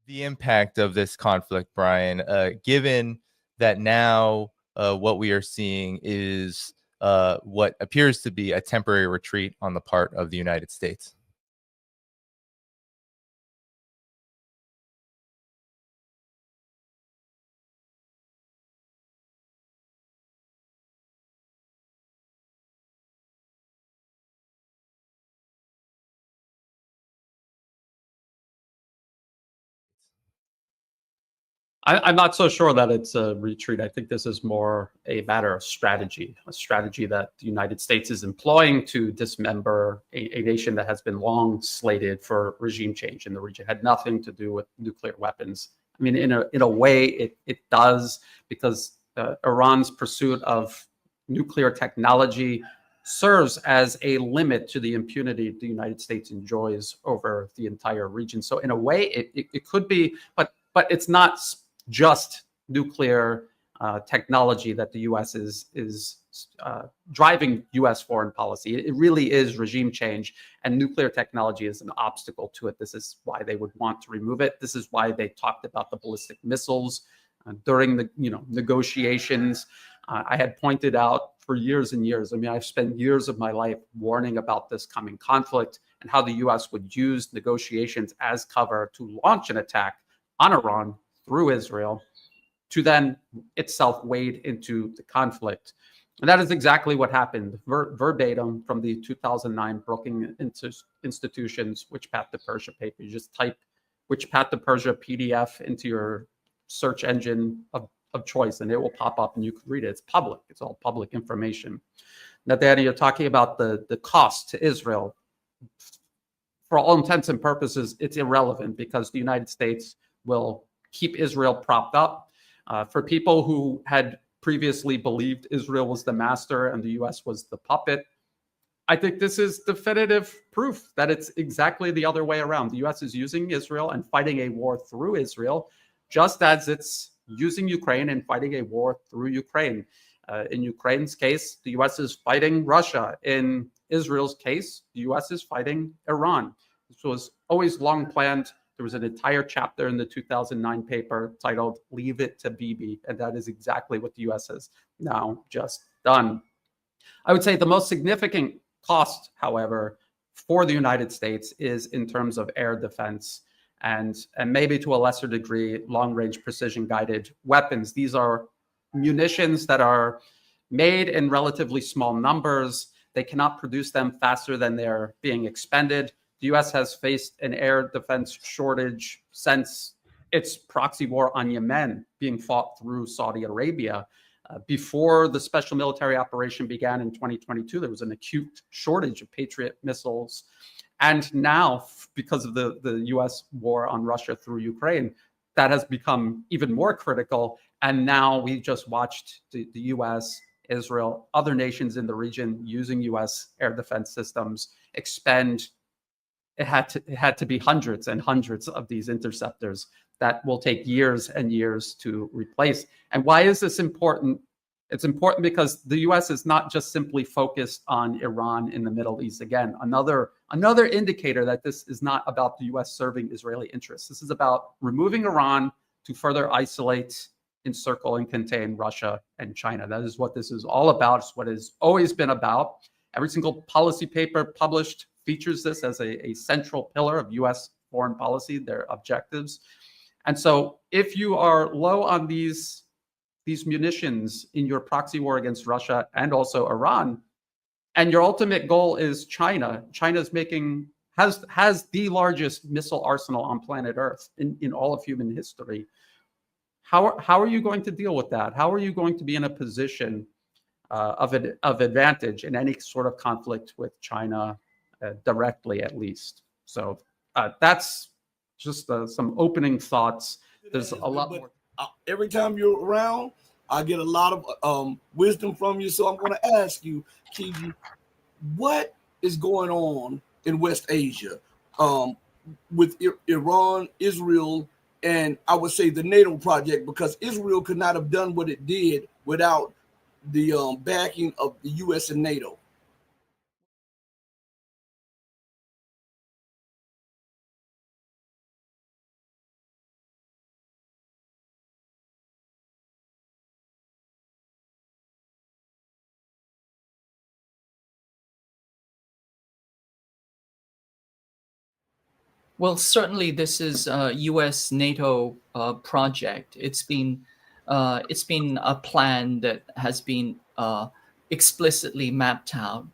the impact of this conflict, Brian, given that now what we are seeing is what appears to be a temporary retreat on the part of the United States? I'm not so sure that it's a retreat. I think this is more a matter of strategy, a strategy that the United States is employing to dismember a nation that has been long slated for regime change in the region. It had nothing to do with nuclear weapons. I mean, in a way, it does, because Iran's pursuit of nuclear technology serves as a limit to the impunity the United States enjoys over the entire region. So in a way, it could be, but it's not just nuclear technology that the U.S. is driving U.S. foreign policy. It really is regime change, and nuclear technology is an obstacle to it. This is why they would want to remove it. This is why they talked about the ballistic missiles during the negotiations. I had pointed out for years and years. I mean, I've spent years of my life warning about this coming conflict and how the U.S. would use negotiations as cover to launch an attack on Iran through Israel, to then itself wade into the conflict. And that is exactly what happened, verbatim from the 2009 Brookings Institution's Which Path to Persia paper. You just type Which Path to Persia PDF into your search engine of choice, and it will pop up and you can read it. It's public. It's all public information. Now, Danny, you're talking about the cost to Israel. For all intents and purposes, it's irrelevant, because the United States will keep Israel propped up. For people who had previously believed Israel was the master and the U.S. was the puppet, I think this is definitive proof that it's exactly the other way around. The U.S. is using Israel and fighting a war through Israel, just as it's using Ukraine and fighting a war through Ukraine. In Ukraine's case, the U.S. is fighting Russia. In Israel's case, the U.S. is fighting Iran. This was always long planned. There was an entire chapter in the 2009 paper titled "Leave It to Bibi," and that is exactly what the U.S. has now just done. I would say the most significant cost, however, for the United States is in terms of air defense and maybe to a lesser degree, long-range precision-guided weapons. These are munitions that are made in relatively small numbers. They cannot produce them faster than they're being expended. The U.S. has faced an air defense shortage since its proxy war on Yemen being fought through Saudi Arabia. Before the special military operation began in 2022, there was an acute shortage of Patriot missiles. And now, because of the U.S. war on Russia through Ukraine, that has become even more critical. And now we just watched the U.S., Israel, other nations in the region using U.S. air defense systems expend. It had to be hundreds and hundreds of these interceptors that will take years and years to replace. And why is this important? It's important because the U.S. is not just simply focused on Iran in the Middle East. Again, another indicator that this is not about the U.S. serving Israeli interests. This is about removing Iran to further isolate, encircle, and contain Russia and China. That is what this is all about. It's what it's always been about. Every single policy paper published features this as a central pillar of U.S. foreign policy, their objectives. And so if you are low on these munitions in your proxy war against Russia and also Iran, and your ultimate goal is China, China's has the largest missile arsenal on planet Earth in all of human history. How are you going to deal with that? How are you going to be in a position of advantage in any sort of conflict with China, directly at least? So that's just some opening thoughts. There's a lot more. Every time you're around, I get a lot of wisdom from you. So I'm going to ask you, Kiji, what is going on in West Asia with Iran, Israel, and I would say the NATO project? Because Israel could not have done what it did without the backing of the U.S. and NATO. Well, certainly this is a U.S. NATO project. It's been a plan that has been explicitly mapped out,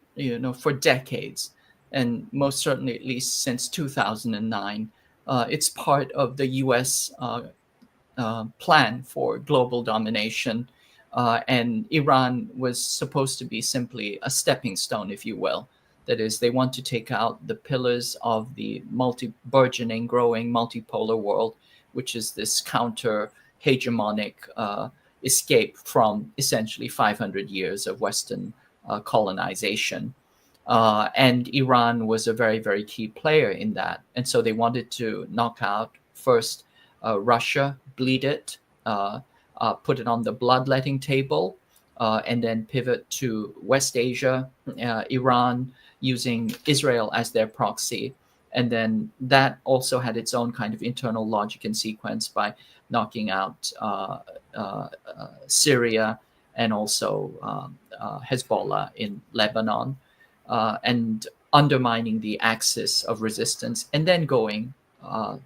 for decades, and most certainly at least since 2009. It's part of the U.S. Plan for global domination, and Iran was supposed to be simply a stepping stone, if you will. That is, they want to take out the pillars of the burgeoning, growing multipolar world, which is this counter hegemonic escape from essentially 500 years of Western colonization. And Iran was a very, very key player in that. And so they wanted to knock out first Russia, bleed it, put it on the bloodletting table, and then pivot to West Asia, Iran, using Israel as their proxy. And then that also had its own kind of internal logic and sequence by knocking out Syria and also Hezbollah in Lebanon, and undermining the axis of resistance, and then going, for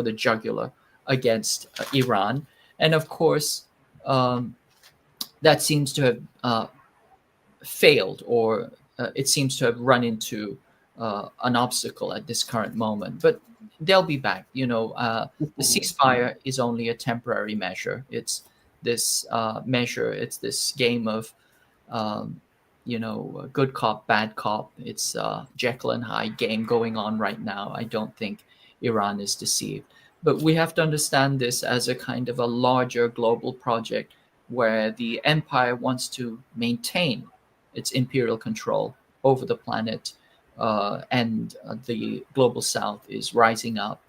the jugular against Iran. And of course, that seems to have failed, or it seems to have run into an obstacle at this current moment. But they'll be back. The ceasefire is only a temporary measure. It's this measure. It's this game of, good cop, bad cop. It's Jekyll and Hyde game going on right now. I don't think Iran is deceived. But we have to understand this as a kind of a larger global project where the empire wants to maintain its imperial control over the planet, and the global south is rising up.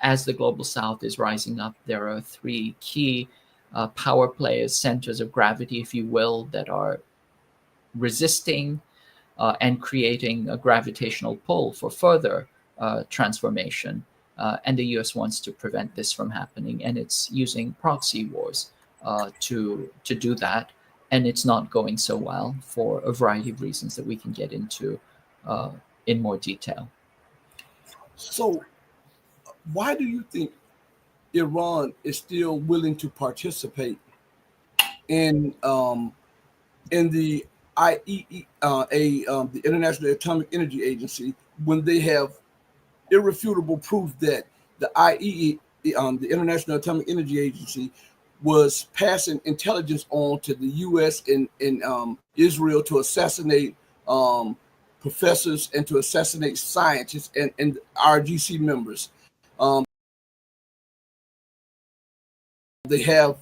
As the global south is rising up, there are three key power players, centers of gravity, if you will, that are resisting and creating a gravitational pull for further transformation. And the US wants to prevent this from happening, and it's using proxy wars to do that. And it's not going so well for a variety of reasons that we can get into in more detail. So, why do you think Iran is still willing to participate in the IAEA, the International Atomic Energy Agency, when they have irrefutable proof that the IAEA, the International Atomic Energy Agency, was passing intelligence on to the U.S. and Israel to assassinate professors and to assassinate scientists and RGC members? They have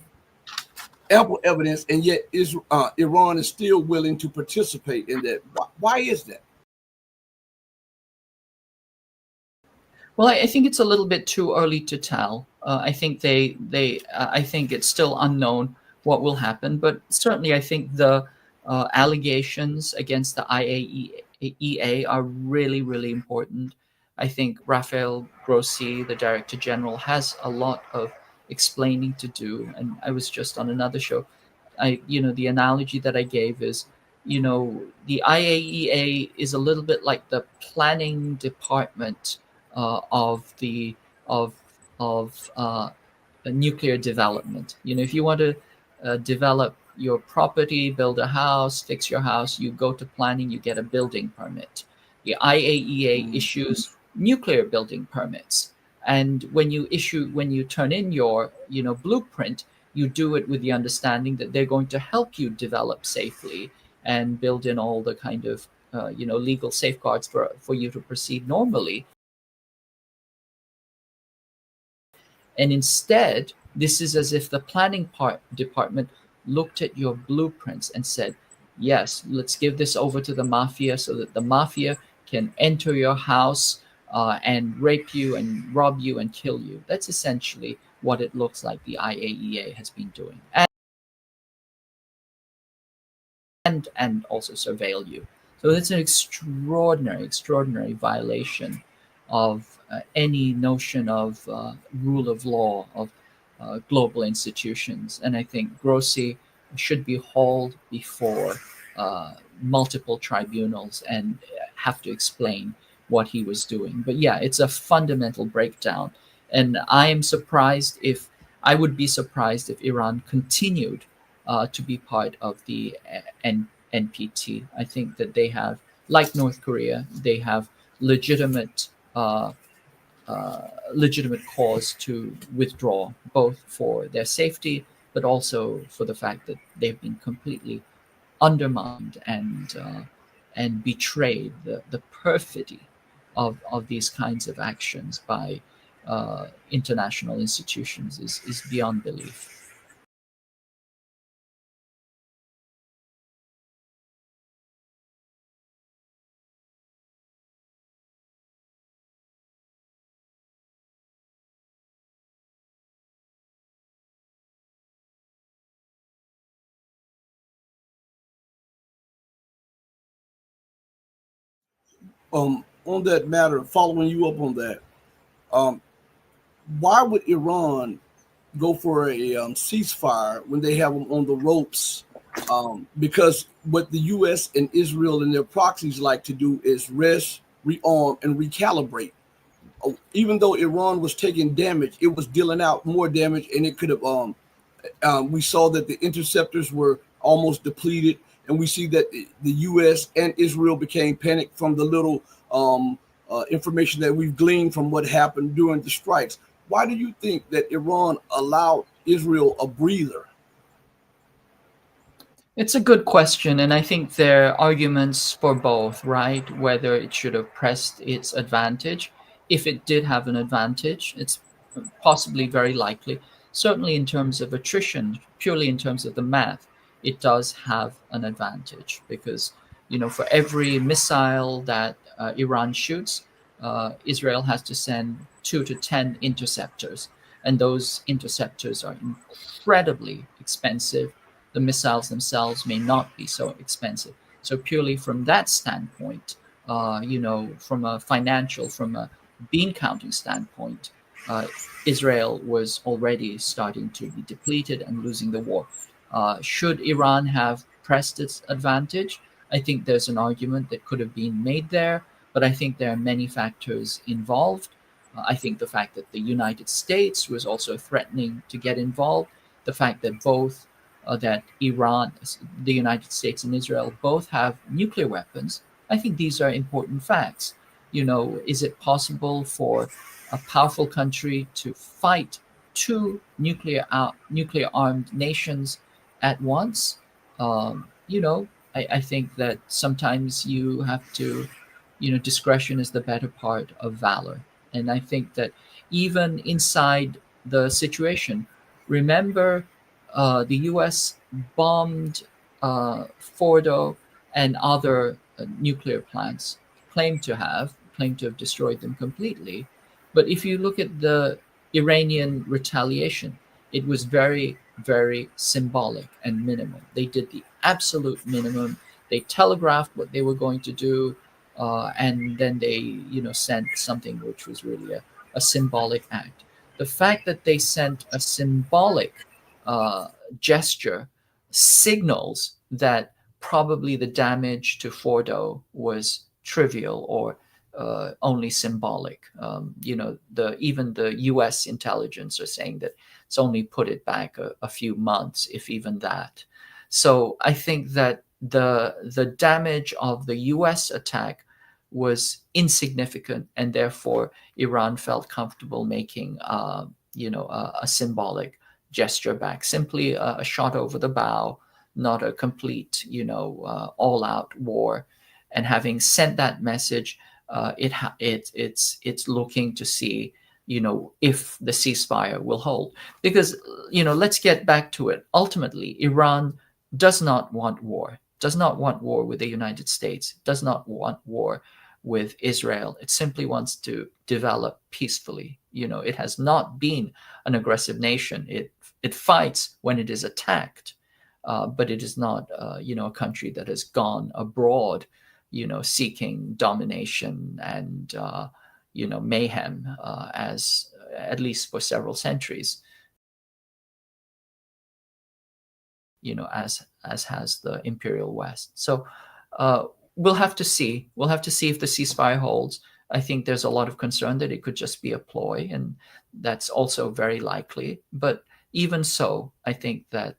ample evidence, and yet Iran is still willing to participate in that. Why is that? Well, I think it's a little bit too early to tell. I think I think it's still unknown what will happen. But certainly, I think the allegations against the IAEA are really, really important. I think Rafael Grossi, the Director General, has a lot of explaining to do. And I was just on another show. The analogy that I gave is, the IAEA is a little bit like the planning department of nuclear development. If you want to develop your property, build a house, fix your house, you go to planning, you get a building permit. The IAEA issues nuclear building permits, and when you turn in your blueprint, you do it with the understanding that they're going to help you develop safely and build in all the kind of legal safeguards for you to proceed normally. And instead, this is as if the planning department looked at your blueprints and said, yes, let's give this over to the mafia so that the mafia can enter your house and rape you and rob you and kill you. That's essentially what it looks like the IAEA has been doing. And also surveil you. So it's an extraordinary violation of any notion of rule of law, of global institutions. And I think Grossi should be hauled before multiple tribunals and have to explain what he was doing. But yeah, it's a fundamental breakdown, and I would be surprised if Iran continued to be part of the NPT. I think that they have, like North Korea, they have legitimate uh, legitimate cause to withdraw, both for their safety, but also for the fact that they've been completely undermined and betrayed. The perfidy of these kinds of actions by international institutions is beyond belief. On that matter, following you up on that, um, why would Iran go for a ceasefire when they have them on the ropes? Because what the U.S. and Israel and their proxies like to do is rest, rearm, and recalibrate. Even though Iran was taking damage, it was dealing out more damage, and it could have. We saw that the interceptors were almost depleted, and we see that the U.S. and Israel became panicked from the little information that we've gleaned from what happened during the strikes. Why do you think that Iran allowed Israel a breather? It's a good question, and I think there are arguments for both, right? Whether it should have pressed its advantage. If it did have an advantage, it's possibly very likely. Certainly, in terms of attrition, purely in terms of the math, it does have an advantage because, for every missile that Iran shoots, Israel has to send 2 to 10 interceptors, and those interceptors are incredibly expensive. The missiles themselves may not be so expensive. So purely from that standpoint, from a financial, from a bean counting standpoint, Israel was already starting to be depleted and losing the war. Should Iran have pressed its advantage? I think there's an argument that could have been made there, but I think there are many factors involved. I think the fact that the United States was also threatening to get involved, the fact that both that Iran, the United States, and Israel both have nuclear weapons. I think these are important facts. Is it possible for a powerful country to fight two nuclear armed nations at once? I think that sometimes you have to, discretion is the better part of valor. And I think that even inside the situation, remember the U.S. bombed Fordo and other nuclear plants, claimed to have destroyed them completely. But if you look at the Iranian retaliation, it was very, very symbolic and minimal. They did the absolute minimum. They telegraphed what they were going to do, and then they, sent something which was really a symbolic act. The fact that they sent a symbolic gesture signals that probably the damage to Fordo was trivial or only symbolic. Even the U.S. intelligence are saying that it's only put it back a few months, if even that. So I think that the damage of the U.S. attack was insignificant, and therefore Iran felt comfortable making, a symbolic gesture back, simply a shot over the bow, not a complete, all-out war. And having sent that message, it's looking to see, if the ceasefire will hold. Because, let's get back to it. Ultimately, Iran does not want war, does not want war with the United States, does not want war with Israel. It simply wants to develop peacefully. It has not been an aggressive nation. It fights when it is attacked, but it is not, a country that has gone abroad, seeking domination and, mayhem, as at least for several centuries, as has the Imperial West. So we'll have to see. We'll have to see if the ceasefire holds. I think there's a lot of concern that it could just be a ploy, and that's also very likely. But even so, I think that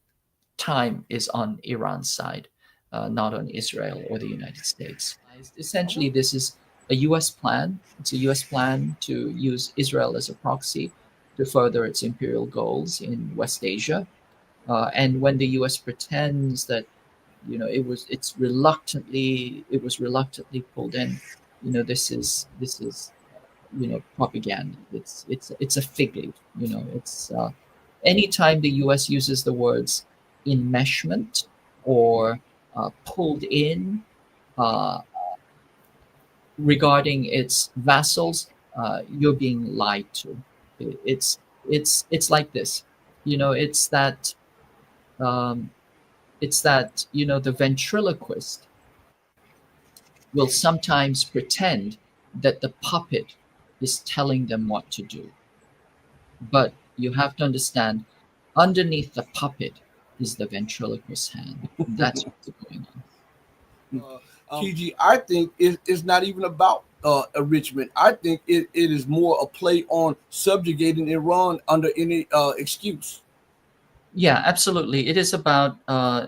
time is on Iran's side, not on Israel or the United States. Essentially, this is a U.S. plan. It's a U.S. plan to use Israel as a proxy to further its imperial goals in West Asia. And when the U.S. pretends that it was reluctantly pulled in, this is propaganda. It's a fig leaf. It's anytime the U.S. uses the words enmeshment or pulled in regarding its vassals, you're being lied to. It's like this. It's that the ventriloquist will sometimes pretend that the puppet is telling them what to do. But you have to understand, underneath the puppet is the ventriloquist's hand. That's what's going on. Kiji, I think it's not even about enrichment. I think it is more a play on subjugating Iran under any excuse. Yeah, absolutely. It is about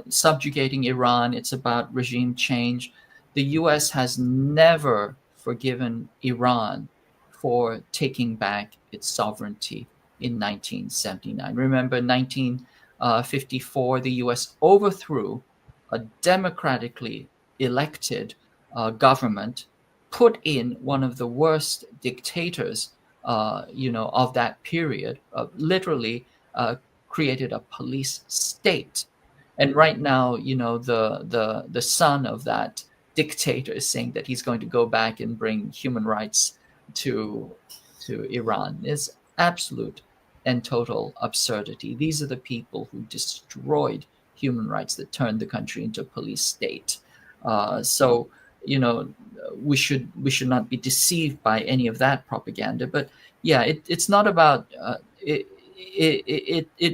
subjugating Iran. It's about regime change. The U.S. has never forgiven Iran for taking back its sovereignty in 1979. Remember, 1954, the U.S. overthrew a democratically elected government, put in one of the worst dictators, of that period, literally created a police state. And right now, the son of that dictator is saying that he's going to go back and bring human rights to Iran. Is absolute and total absurdity. These are the people who destroyed human rights, that turned the country into a police state. So we should not be deceived by any of that propaganda. But yeah, it's not about it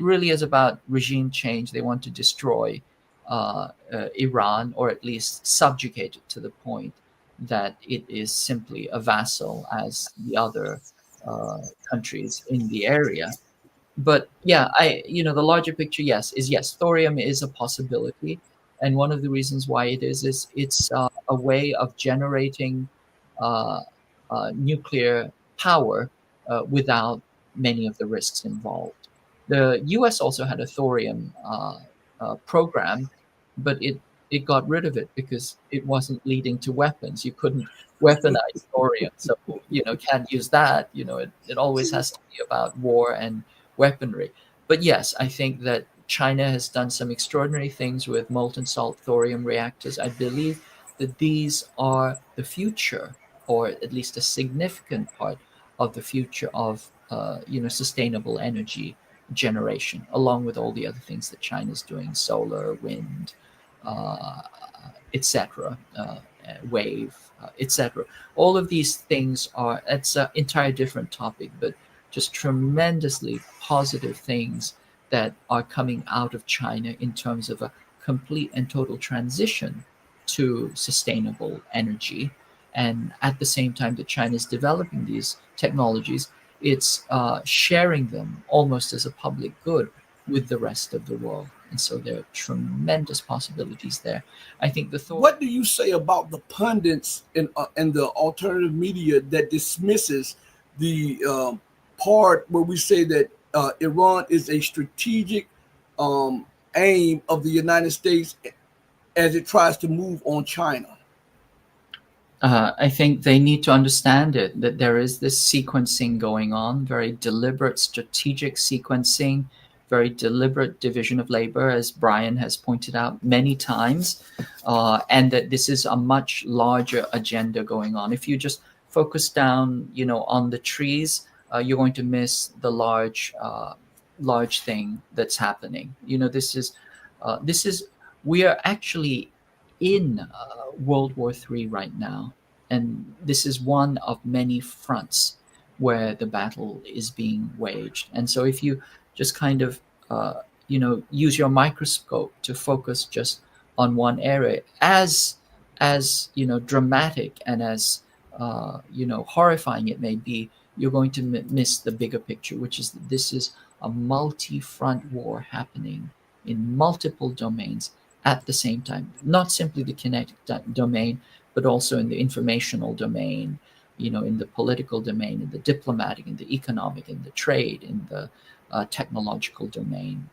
really is about regime change. They want to destroy Iran, or at least subjugate it to the point that it is simply a vassal as the other countries in the area. But yeah, the larger picture, yes, thorium is a possibility. And one of the reasons why it is it's a way of generating nuclear power without many of the risks involved. The U.S. also had a thorium program, but it got rid of it because it wasn't leading to weapons. You couldn't weaponize thorium, so can't use that. It always has to be about war and weaponry. But yes, I think that China has done some extraordinary things with molten salt thorium reactors. I believe that these are the future, or at least a significant part of the future of sustainable energy generation, along with all the other things that China's doing: solar, wind, etc., wave, etc. All of these things it's an entire different topic, but just tremendously positive things that are coming out of China in terms of a complete and total transition to sustainable energy. And at the same time that China is developing these technologies, it's sharing them almost as a public good with the rest of the world. And so there are tremendous possibilities there. I think What do you say about the pundits and the alternative media that dismisses the part where we say that Iran is a strategic aim of the United States as it tries to move on China? I think they need to understand that there is this sequencing going on, very deliberate strategic sequencing, very deliberate division of labor, as Brian has pointed out many times, and that this is a much larger agenda going on. If you just focus down, on the trees, you're going to miss the large thing that's happening. We are actually in World War III right now, and this is one of many fronts where the battle is being waged. And so if you just kind of use your microscope to focus just on one area, as dramatic and as horrifying it may be, you're going to miss the bigger picture, which is that this is a multi-front war happening in multiple domains at the same time, not simply the kinetic domain, but also in the informational domain, in the political domain, in the diplomatic, in the economic, in the trade, in the technological domain,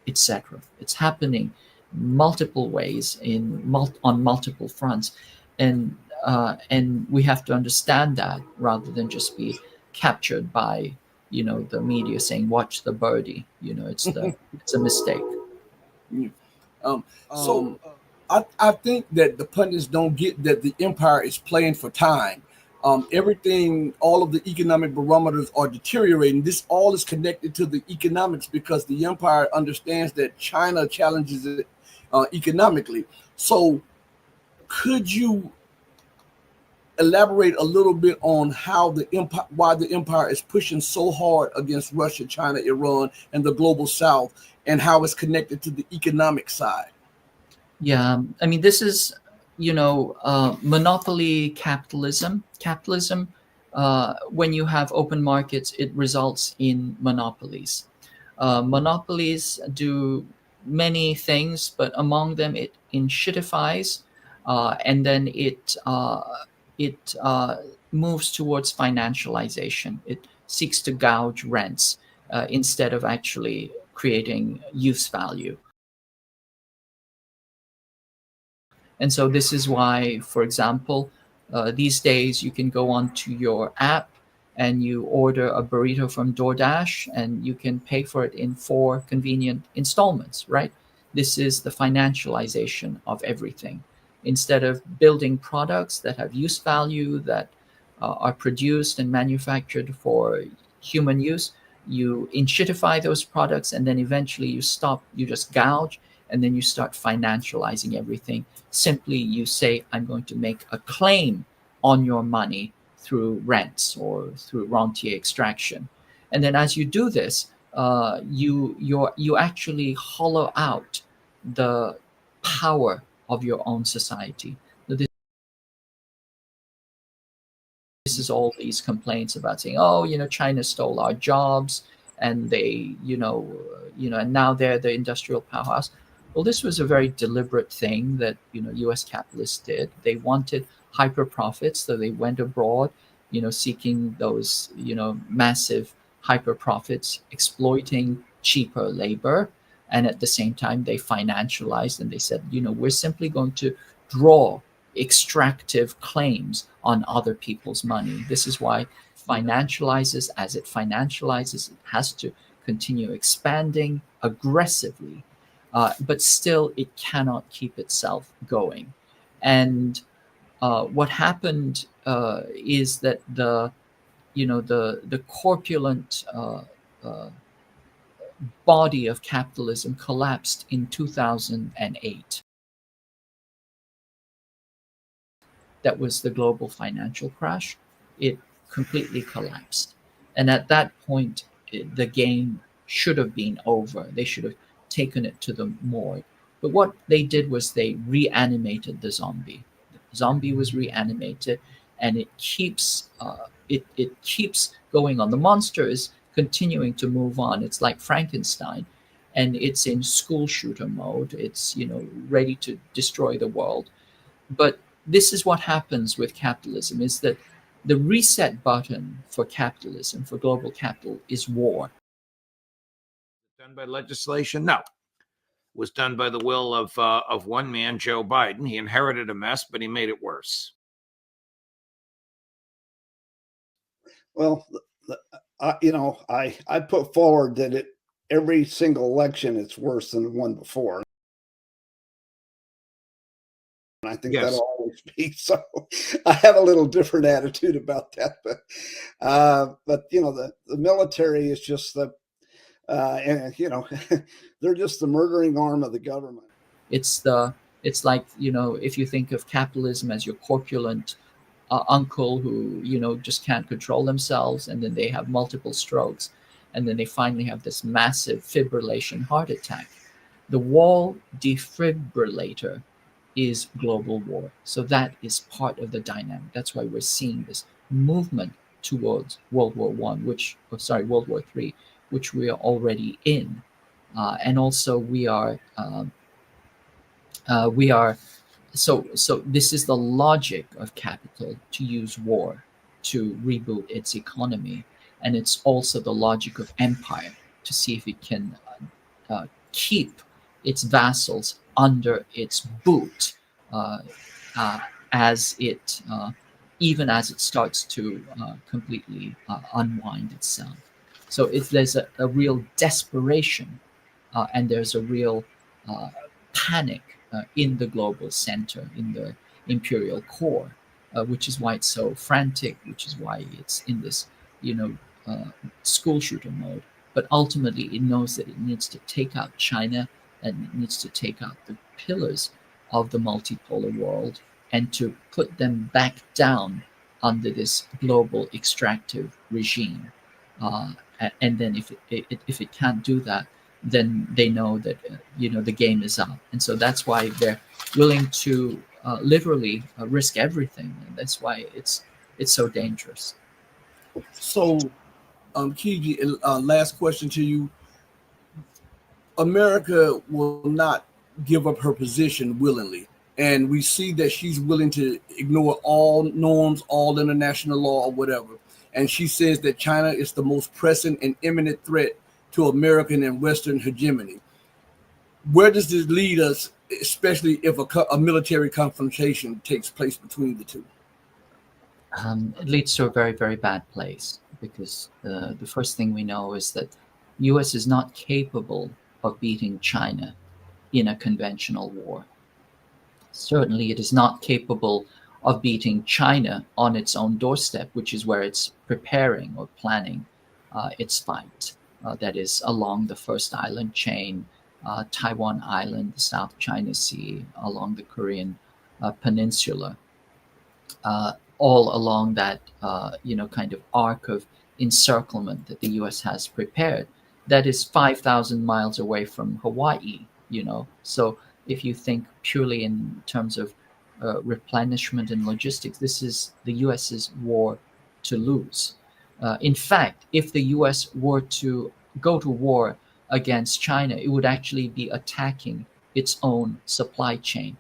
etc. It's happening multiple ways on multiple fronts, and we have to understand that rather than just be captured by the media saying watch the birdie. It's a mistake. So I think that the pundits don't get that the empire is playing for time. Everything, all of the economic barometers are deteriorating. This all is connected to the economics because the empire understands that China challenges it economically. So could you elaborate a little bit on how why the empire is pushing so hard against Russia, China, Iran, and the global South, and how it's connected to the economic side? Yeah, I mean, this is monopoly capitalism. Capitalism, when you have open markets, it results in monopolies. Monopolies do many things, but among them, it enshittifies, and then it moves towards financialization. It seeks to gouge rents instead of actually creating use value. And so this is why, for example, these days you can go onto your app and you order a burrito from DoorDash and you can pay for it in 4 convenient installments, right? This is the financialization of everything. Instead of building products that have use value, that are produced and manufactured for human use, you enshittify those products, and then eventually you just gouge, and then you start financializing everything. Simply you say, I'm going to make a claim on your money through rents or through rentier extraction. And then as you do this, you actually hollow out the power of your own society. This is all these complaints about saying, China stole our jobs, and they, and now they're the industrial powerhouse. Well, this was a very deliberate thing that U.S. capitalists did. They wanted hyper profits, so they went abroad, seeking those massive hyper profits, exploiting cheaper labor, and at the same time they financialized and they said, we're simply going to draw extractive claims on other people's money. This is why financializes. As it financializes, it has to continue expanding aggressively. But still, it cannot keep itself going. And what happened is that the corpulent body of capitalism collapsed in 2008. That was the global financial crash. It completely collapsed. And at that point, the game should have been over. They should have taken it to the morgue. But what they did was they reanimated the zombie. The zombie was reanimated, and it keeps going on. The monster is continuing to move on. It's like Frankenstein, and it's in school shooter mode. It's ready to destroy the world. But this is what happens with capitalism: is that the reset button for capitalism, for global capital, is war. Done by legislation? No. It was done by the will of one man, Joe Biden. He inherited a mess, but he made it worse. Well, I put forward that every single election it's worse than the one before. And I think Yes. that'll always be so. I have a little different attitude about that, but the military is just they're just the murdering arm of the government. It's like if you think of capitalism as your corpulent uncle who just can't control themselves, and then they have multiple strokes, and then they finally have this massive fibrillation heart attack. The wall defibrillator is global war. So that is part of the dynamic. That's why we're seeing this movement towards World War One, World War Three, which we are already in, and also we are. So this is the logic of capital, to use war to reboot its economy, and it's also the logic of empire to see if it can keep its vassals under its boot uh, as it even as it starts to completely unwind itself. So there's a real desperation, and there's a real panic in the global center, in the imperial core, which is why it's so frantic, which is why it's in this, school shooter mode. But ultimately, it knows that it needs to take out China, and it needs to take out the pillars of the multipolar world and to put them back down under this global extractive regime. And then if it can't do that, then they know that the game is up, and so that's why they're willing to literally risk everything, and that's why it's so dangerous. So, Kiji, last question to you. America will not give up her position willingly, and we see that she's willing to ignore all norms, all international law, or whatever. And she says that China is the most pressing and imminent threat to American and Western hegemony. Where does this lead us, especially if a military confrontation takes place between the two? It leads to a very, very bad place, because the first thing we know is that U.S. is not capable of beating China in a conventional war. Certainly, it is not capable of beating China on its own doorstep, which is where it's preparing or planning its fight. That is along the first island chain, Taiwan Island, the South China Sea, along the Korean Peninsula, all along that kind of arc of encirclement that the U.S. has prepared. That is 5,000 miles away from Hawaii. So if you think purely in terms of replenishment and logistics, this is the U.S.'s war to lose. In fact, if the U.S. were to go to war against China, it would actually be attacking its own supply chain,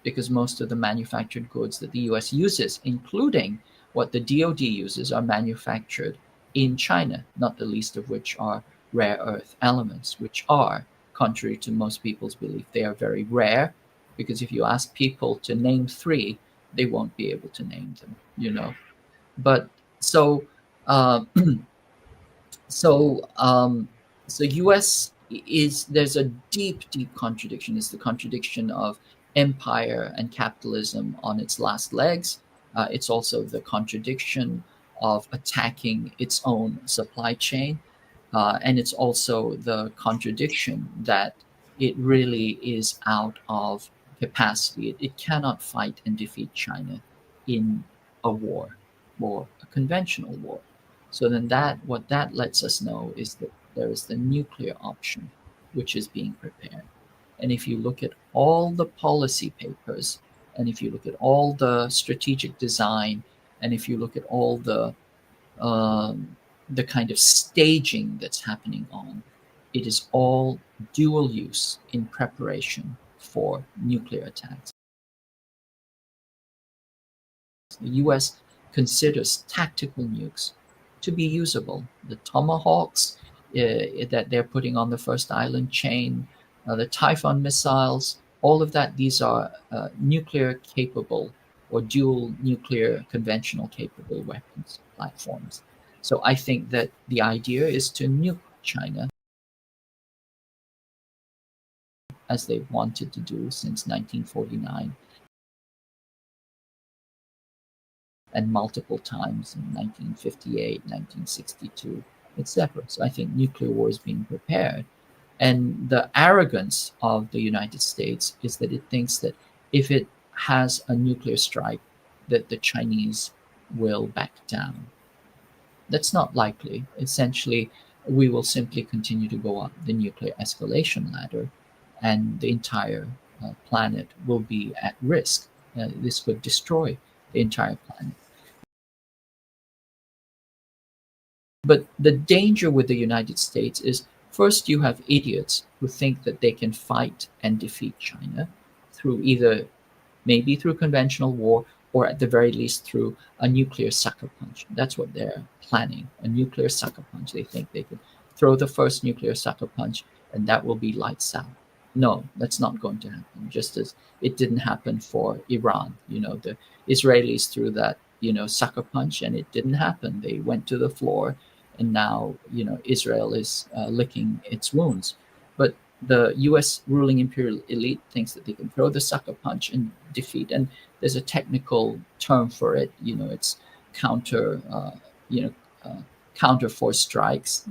because most of the manufactured goods that the U.S. uses, including what the DoD uses, are manufactured in China, not the least of which are rare earth elements, which are, contrary to most people's belief, they are very rare, because if you ask people to name 3, they won't be able to name them, But so U.S. there's a deep contradiction. It's the contradiction of empire and capitalism on its last legs. It's also the contradiction of attacking its own supply chain. And it's also the contradiction that it really is out of capacity. It cannot fight and defeat China in a war, or a conventional war. So then what that lets us know is that there is the nuclear option, which is being prepared. And if you look at all the policy papers, and if you look at all the strategic design, and if you look at all the kind of staging that's happening on, it is all dual use in preparation for nuclear attacks. The US considers tactical nukes to be usable. The Tomahawks that they're putting on the first island chain, the Typhoon missiles, all of that, these are nuclear capable or dual nuclear conventional capable weapons platforms. So I think that the idea is to nuke China, as they've wanted to do since 1949, and multiple times in 1958, 1962, etc. So I think nuclear war is being prepared. And the arrogance of the United States is that it thinks that if it has a nuclear strike, that the Chinese will back down. That's not likely. Essentially, we will simply continue to go up the nuclear escalation ladder, and the entire planet will be at risk. This could destroy the entire planet. But the danger with the United States is, first, you have idiots who think that they can fight and defeat China through maybe through conventional war, or at the very least through a nuclear sucker punch. That's what they're planning, a nuclear sucker punch. They think they could throw the first nuclear sucker punch and that will be lights out. No, that's not going to happen, just as it didn't happen for Iran. The Israelis threw that, sucker punch and it didn't happen. They went to the floor, and now, Israel is licking its wounds. But the U.S. ruling imperial elite thinks that they can throw the sucker punch and defeat. And there's a technical term for it. It's counter force strikes.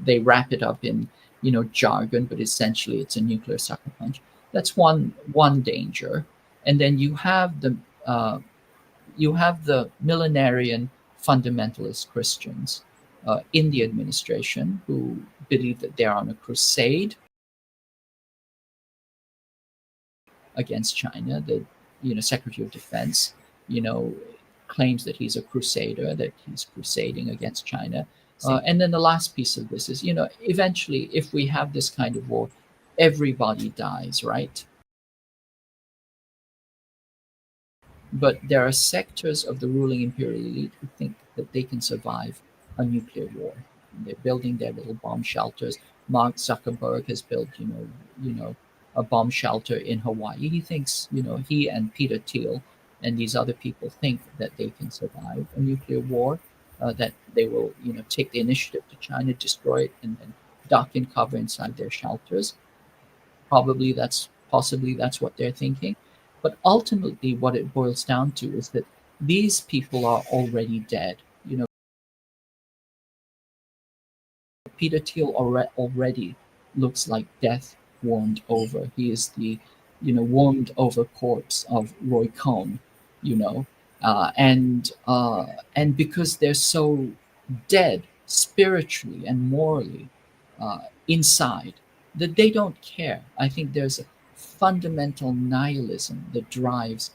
They wrap it up in, jargon, but essentially it's a nuclear sucker punch. That's one danger. And then you have the millenarian fundamentalist Christians in the administration who believe that they're on a crusade against China. The Secretary of Defense claims that he's a crusader, that he's crusading against China. And then the last piece of this is, eventually, if we have this kind of war, everybody dies, right? But there are sectors of the ruling imperial elite who think that they can survive a nuclear war. They're building their little bomb shelters. Mark Zuckerberg has built, a bomb shelter in Hawaii. He thinks, he and Peter Thiel and these other people think that they can survive a nuclear war, that they will, take the initiative to China, destroy it, and then duck and cover inside their shelters. Possibly that's what they're thinking. But ultimately, what it boils down to is that these people are already dead. Peter Thiel already looks like death warmed over. He is the, warmed over corpse of Roy Cohn, and because they're so dead spiritually and morally inside, that they don't care. I think there's a fundamental nihilism that drives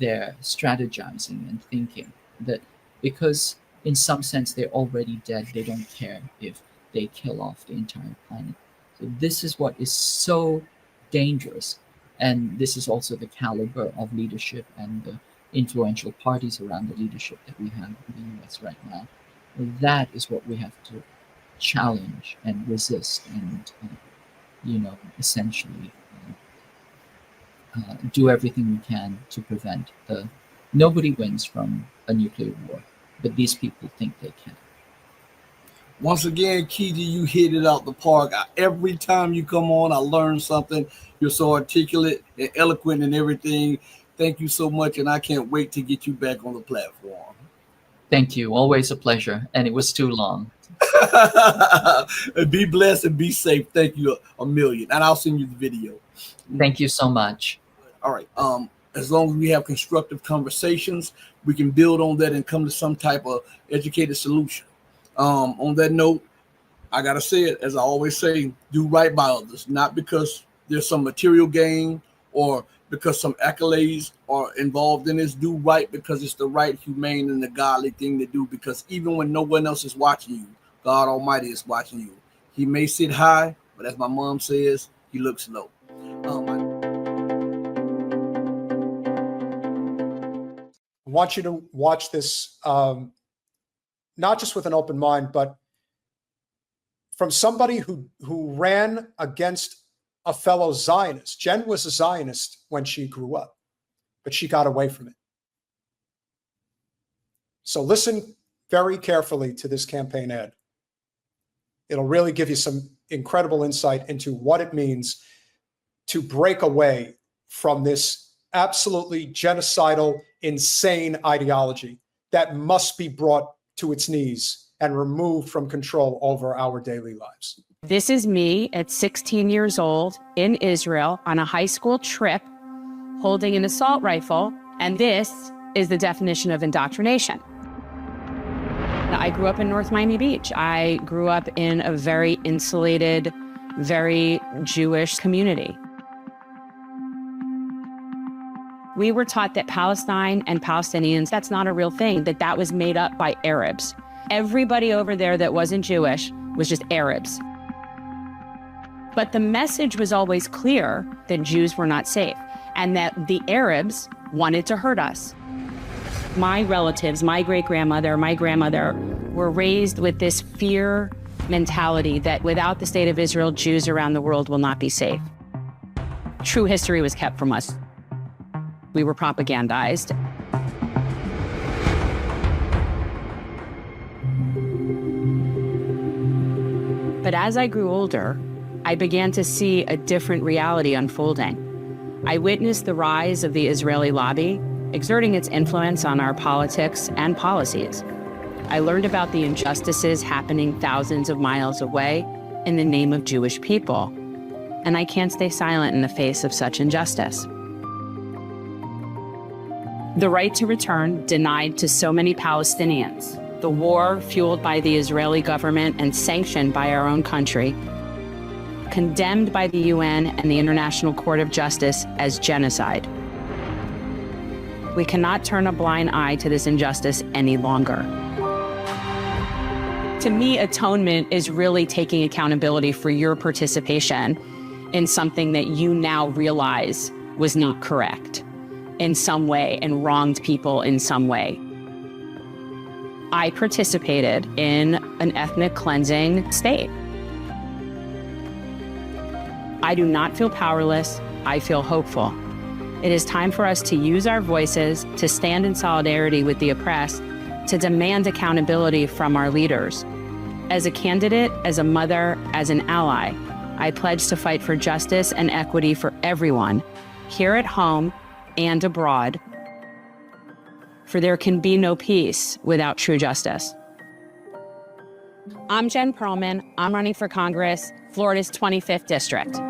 their strategizing and thinking, that because in some sense they're already dead, they don't care if they kill off the entire planet. So this is what is so dangerous. And this is also the caliber of leadership and the influential parties around the leadership that we have in the US right now. That is what we have to challenge and resist and, essentially do everything we can to prevent nobody wins from a nuclear war, but these people think they can. Once again, Keiji, you hit it out the park. Every time you come on, I learn something. You're so articulate and eloquent and everything. Thank you so much, and I can't wait to get you back on the platform. Thank you. Always a pleasure. And it was too long. Be blessed and be safe. Thank you a million. And I'll send you the video. Thank you so much. All right. As long as we have constructive conversations, we can build on that and come to some type of educated solution. On that note, I gotta say it, as I always say, do right by others, not because there's some material gain or because some accolades are involved in this. Do right because it's the right, humane, and the godly thing to do, because even when no one else is watching you, God Almighty is watching you. He may sit high, but as my mom says, he looks low. I want you to watch this, not just with an open mind, but from somebody who ran against a fellow Zionist. Jen was a Zionist when she grew up, but she got away from it. So listen very carefully to this campaign ad. It'll really give you some incredible insight into what it means to break away from this absolutely genocidal, insane ideology that must be brought to its knees and removed from control over our daily lives. This is me at 16 years old in Israel on a high school trip holding an assault rifle, and this is the definition of indoctrination. I grew up in North Miami Beach. I grew up in a very insulated very Jewish community. We were taught that Palestine and Palestinians, that's not a real thing, that was made up by Arabs. Everybody over there that wasn't Jewish was just Arabs. But the message was always clear that Jews were not safe and that the Arabs wanted to hurt us. My relatives, my great-grandmother, my grandmother were raised with this fear mentality that without the state of Israel, Jews around the world will not be safe. True history was kept from us. We were propagandized. But as I grew older, I began to see a different reality unfolding. I witnessed the rise of the Israeli lobby, exerting its influence on our politics and policies. I learned about the injustices happening thousands of miles away in the name of Jewish people. And I can't stay silent in the face of such injustice. The right to return denied to so many Palestinians. The war fueled by the Israeli government and sanctioned by our own country, condemned by the UN and the International Court of Justice as genocide. We cannot turn a blind eye to this injustice any longer. To me, atonement is really taking accountability for your participation in something that you now realize was not correct in some way and wronged people in some way. I participated in an ethnic cleansing state. I do not feel powerless, I feel hopeful. It is time for us to use our voices, to stand in solidarity with the oppressed, to demand accountability from our leaders. As a candidate, as a mother, as an ally, I pledge to fight for justice and equity for everyone, here at home and abroad. For there can be no peace without true justice. I'm Jen Perlman. I'm running for Congress, Florida's 25th district.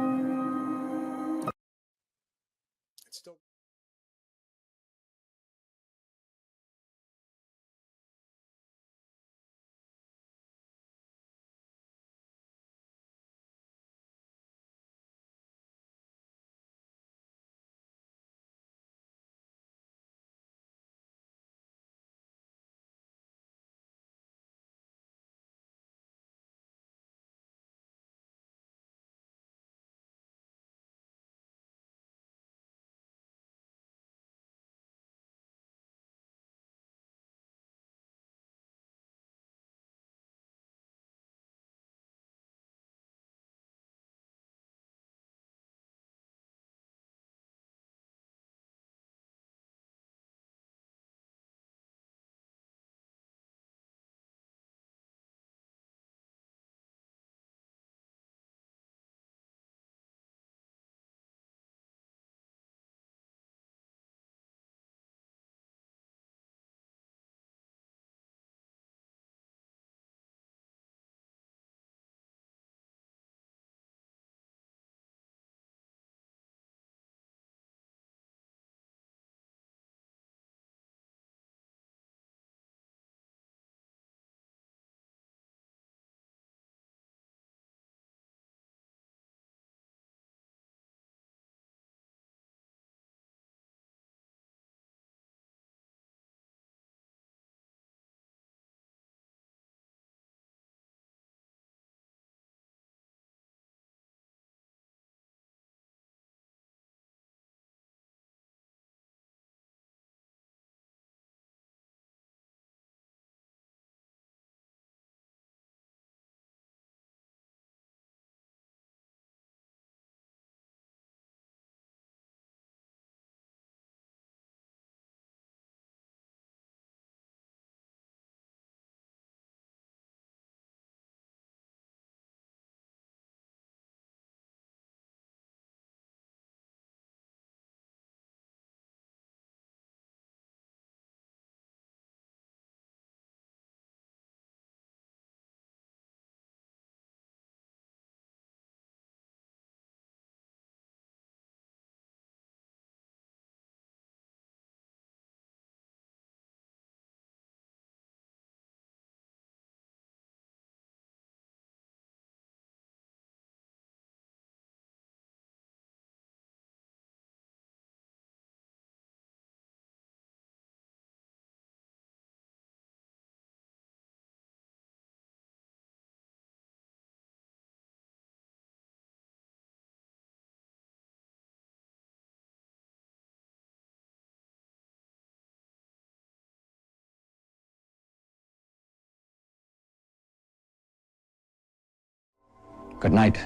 Good night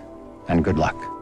and good luck.